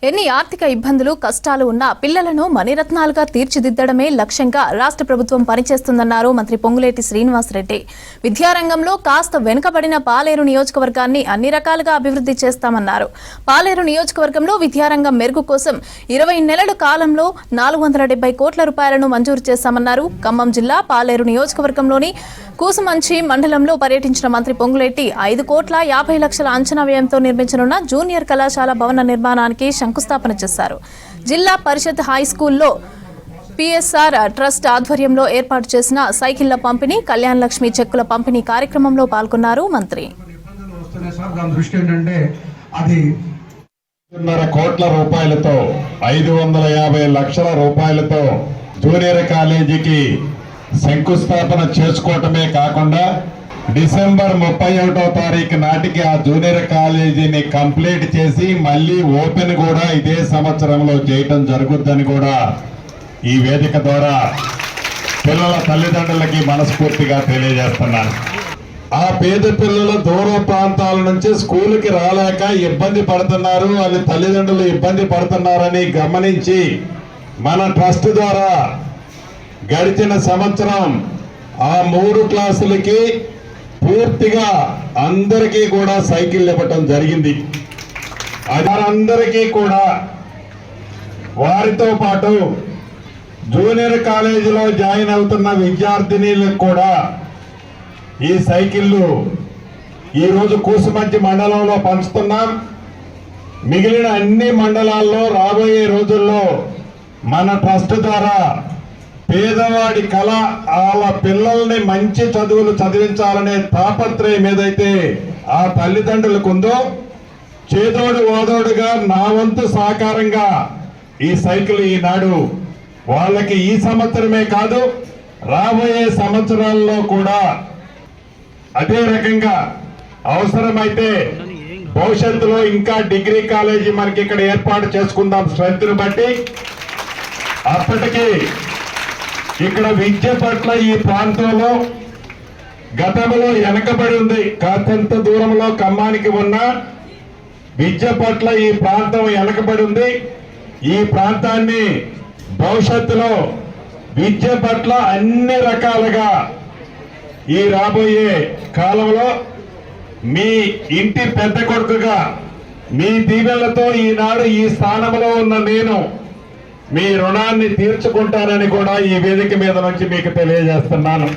ఎన్ని ఆర్థిక ఇబ్బందులు కష్టాలు ఉన్నా పిల్లలను మణిరత్నాలుగా తీర్చిదిద్దడమే లక్ష్యంగా రాష్ట్ర ప్రభుత్వం పనిచేస్తుందన్నారు మంత్రి పొంగులేటి శ్రీనివాసరెడ్డి. విద్యారంగంలో కాస్త వెనుకబడిన పాలేరు నియోజకవర్గాన్ని అన్ని రకాలుగా అభివృద్ధి చేస్తామన్నారు. పాలేరు నియోజకవర్గంలో విద్యారంగం మెరుగు కోసం 20 నెలల కాలంలో 470 కోట్ల రూపాయలను మంజూరు చేశామన్నారు. ఖమ్మం జిల్లా పాలేరు నియోజకవర్గంలోని కూసుమంచి మండలంలో పర్యటించిన మంత్రి పొంగులేటి 5 కోట్ల 50 లక్షల అంచనా వ్యయంతో నిర్మించనున్న జూనియర్ కళాశాల భవన నిర్మాణానికి శంకుస్థాపన చేశారు. జిల్లా పరిషత్ హై స్కూల్లో పిఎస్ఆర్ ట్రస్ట్ ఆధ్వర్యంలో ఏర్పాటు చేసిన సైకిళ్ల పంపిణీ, కళ్యాణ్ లక్ష్మి చెక్కుల పంపిణీ కార్యక్రమంలో పాల్గొన్నారు మంత్రి. 1.5 కోట్ల రూపాయలతో 550 లక్షల రూపాయలతో జూనియర్ కాలేజీకి శంకుస్థాపన చేసుకోవటమే కాకుండా డిసెంబర్ 31వ తారీఖు నాటికి ఆ జూనియర్ కాలేజీని కంప్లీట్ చేసి మళ్ళీ ఓపెన్ కూడా ఇదే సంవత్సరంలో చేయటం జరుగుద్దని కూడా ఈ వేదిక ద్వారా పిల్లల తల్లిదండ్రులకి మనస్ఫూర్తిగా తెలియజేస్తున్నాను. ఆ పేద పిల్లలు దూర ప్రాంతాల నుంచి స్కూల్కి రాలేక ఇబ్బంది పడుతున్నారు, వాళ్ళ తల్లిదండ్రులు ఇబ్బంది పడుతున్నారని గమనించి మన ట్రస్ట్ ద్వారా గడిచిన సంవత్సరం ఆ 3 క్లాసులకి పూర్తిగా అందరికీ కూడా సైకిల్ ఇవ్వటం జరిగింది. అందరికీ కూడా వారితో పాటు జూనియర్ కాలేజీలో జాయిన్ అవుతున్న విద్యార్థినీలకు కూడా ఈ సైకిళ్ళు ఈరోజు కూసుమంచి మండలంలో పంచుతున్నాం. మిగిలిన అన్ని మండలాల్లో రాబోయే రోజుల్లో మన ట్రస్ట్ ద్వారా పేదవాడి కళ వాళ్ళ పిల్లల్ని మంచి చదువులు చదివించాలనే తాపత్రయం ఏదైతే ఆ తల్లిదండ్రులకు ఉందో, చేదోడు ఓదోడుగా నా వంతు సహకారంగా ఈ సైకిల్ ఈనాడు వాళ్ళకి ఈ సంవత్సరమే కాదు రాబోయే సంవత్సరాల్లో కూడా అదే రకంగా అవసరమైతే భవిష్యత్తులో ఇంకా డిగ్రీ కాలేజీ మనకి ఇక్కడ ఏర్పాటు చేసుకుందాం స్ట్రెంత్ను బట్టి. అప్పటికి ఇక్కడ విద్య పట్ల ఈ ప్రాంతంలో గతంలో వెనకబడి ఉంది. కాస్తంత దూరంలో ఖమ్మానికి ఉన్న విద్య పట్ల ఈ ప్రాంతం వెనకబడి ఉంది. ఈ ప్రాంతాన్ని భవిష్యత్తులో విద్య పట్ల అన్ని రకాలుగా ఈ రాబోయే కాలంలో మీ ఇంటి పెద్ద కొడుకుగా మీ దీవెనలతో ఈనాడు ఈ స్థానంలో ఉన్న నేను మీ రుణాన్ని తీర్చుకుంటానని కూడా ఈ వేదిక మీద నుంచి మీకు తెలియజేస్తున్నాను.